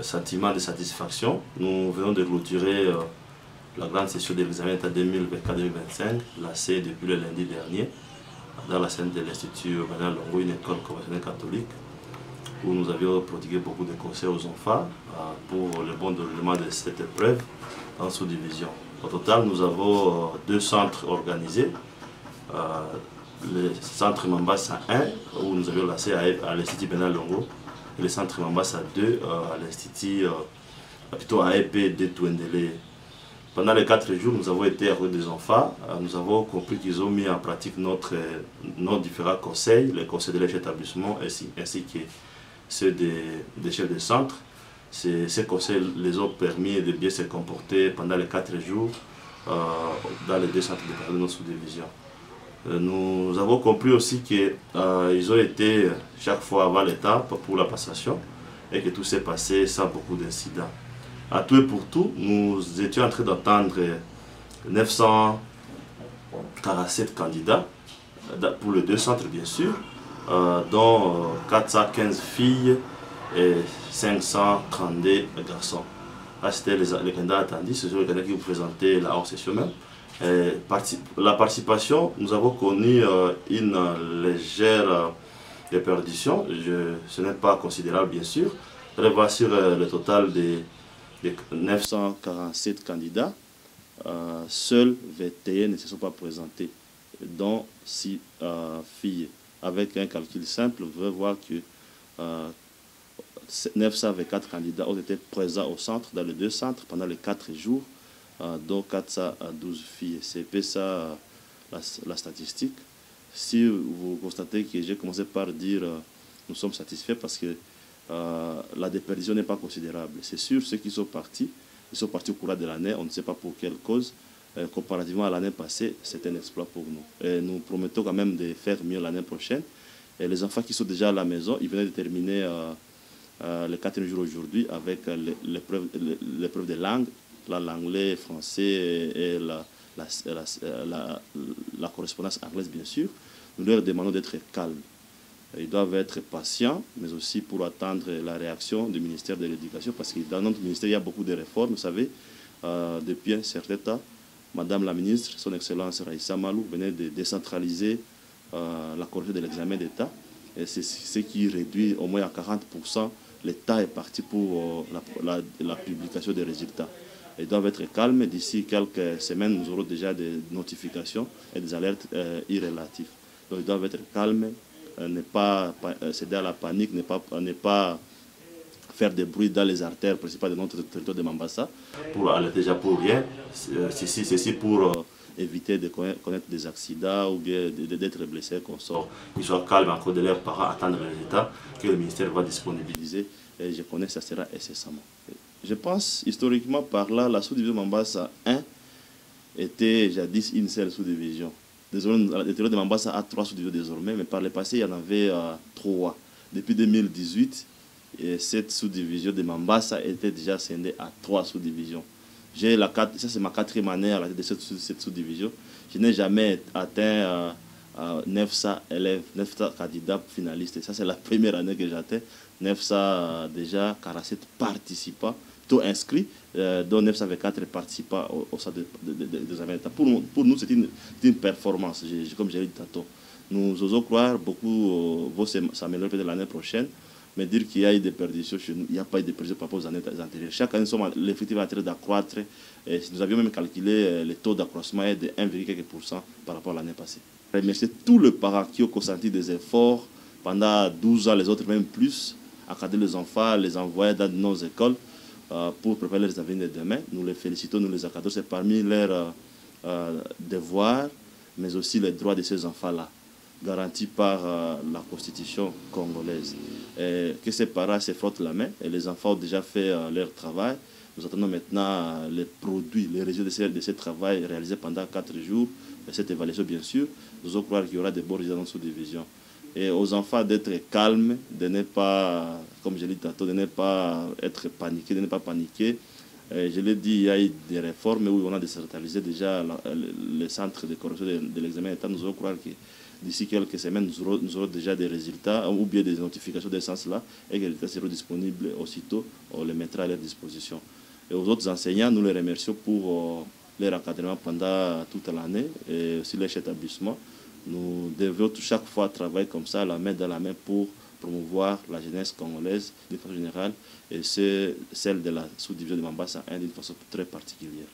sentiment de satisfaction. Nous venons de clôturer la grande session de l'examen d'État 2024-2025, lancée depuis le lundi dernier, dans la scène de l'Institut Bernard Longo, une école conventionnelle catholique, où nous avions prodigué beaucoup de conseils aux enfants pour le bon déroulement de cette épreuve en sous-division. Au total, nous avons deux centres organisés. Le centre Mambasa 1, où nous avions lancé à l'Institut Bernard Longo, et le centre Mambasa 2 à l'Institut, plutôt à EP de Touendele. Pendant les 4 jours, nous avons été avec des enfants. Nous avons compris qu'ils ont mis en pratique nos différents conseils, les conseils de leur établissement ainsi que ceux des chefs de centre. Ces conseils les ont permis de bien se comporter pendant les 4 jours dans les deux centres de notre sous-division. Nous avons compris aussi qu'ils ont été chaque fois avant l'étape pour la passation et que tout s'est passé sans beaucoup d'incidents. À tout et pour tout, nous étions en train d'entendre 947 candidats pour les deux centres bien sûr, dont 415 filles et 532 garçons. Là, c'était les candidats attendus, ce sont les candidats qui vous présentaient la hors-session même. La participation, nous avons connu une légère déperdition, ce n'est pas considérable bien sûr. Vous allez voir sur le total des 947 candidats, seuls 21 ne se sont pas présentés, dont 6 filles. Avec un calcul simple, vous allez voir que 924 candidats ont été présents au centre, dans les deux centres, pendant les 4 jours, dont 412 filles. C'est ça la statistique. Si vous constatez que j'ai commencé par dire nous sommes satisfaits parce que la déperdition n'est pas considérable. C'est sûr, ceux qui sont partis, ils sont partis au cours de l'année, on ne sait pas pour quelle cause. Comparativement à l'année passée, c'est un exploit pour nous. Et nous promettons quand même de faire mieux l'année prochaine. Et les enfants qui sont déjà à la maison, ils venaient de terminer les 4 jours aujourd'hui avec l'épreuve de langue, l'anglais, français et la correspondance anglaise, bien sûr. Nous leur demandons d'être calmes. Ils doivent être patients, mais aussi pour attendre la réaction du ministère de l'Éducation, parce que dans notre ministère, il y a beaucoup de réformes. Vous savez, depuis un certain temps, Madame la ministre, son Excellence Raïssa Malou, venait de décentraliser la correction de l'examen d'État. Et c'est ce qui réduit au moins à 40%. L'État est parti pour la publication des résultats. Ils doivent être calmes. D'ici quelques semaines, nous aurons déjà des notifications et des alertes irrélatives. Donc ils doivent être calmes, ne pas céder à la panique, ne pas faire des bruits dans les artères principales de notre territoire de Mambasa, pour aller déjà pour rien, ceci pour éviter de connaître des accidents ou bien d'être blessés, qu'on sort. Qu'ils soient calmes encore de leurs parents, attendre les résultats que le ministère va disponibiliser. Et je connais que ça sera incessamment. Je pense, historiquement parlant, la sous-division Mambasa 1 était jadis une seule sous-division. Désormais, le territoire de Mambasa a 3 sous-divisions désormais, mais par le passé, il y en avait 3. Depuis 2018, cette sous-division de Mambasa était déjà scindée à 3 sous-divisions. Ça, c'est ma 4e année à la tête de cette sous-division. Je n'ai jamais atteint 900 élèves, 900 candidats finalistes. Et ça, c'est la première année que j'atteins. 900 déjà 47 participants, plutôt inscrits, dont 924 participants au sein des examens d'État. Pour nous, c'est une performance, comme j'ai dit tantôt. Nous osons croire, beaucoup vont s'améliorer peut-être l'année prochaine, mais dire qu'il y a eu des perditions chez nous, il n'y a pas eu de perditions par rapport aux années antérieures. Chaque année, l'effectif est en train d'accroître. Nous avions même calculé le taux d'accroissement est de 1,4% par rapport à l'année passée. Je remercie tous les parents qui ont consenti des efforts pendant 12 ans, les autres même plus, encadrer les enfants, les envoyer dans nos écoles pour préparer leurs avenirs de demain. Nous les félicitons, nous les encadrons. C'est parmi leurs devoirs, mais aussi les droits de ces enfants-là, garantis par la Constitution congolaise. Et que ces parents se frottent la main, et les enfants ont déjà fait leur travail. Nous attendons maintenant les produits, les résultats de ce travail réalisé pendant 4 jours, et cette évaluation bien sûr. Nous allons croire qu'il y aura des bons résultats dans cette division. Et aux enfants d'être calmes, de ne pas, comme je l'ai dit tantôt, de ne pas être paniqués, de ne pas paniquer. Je l'ai dit, il y a eu des réformes où on a décentralisé déjà les centres de correction de l'examen d'État. Nous allons croire que d'ici quelques semaines, nous aurons déjà des résultats ou bien des notifications de ce sens-là et que les résultats seront disponibles aussitôt, on les mettra à leur disposition. Et aux autres enseignants, nous les remercions pour leur encadrement pendant toute l'année et aussi leur établissement. Nous devons chaque fois travailler comme ça, la main dans la main, pour promouvoir la jeunesse congolaise d'une façon générale et celle de la sous-division de Mambasa 1 d'une façon très particulière.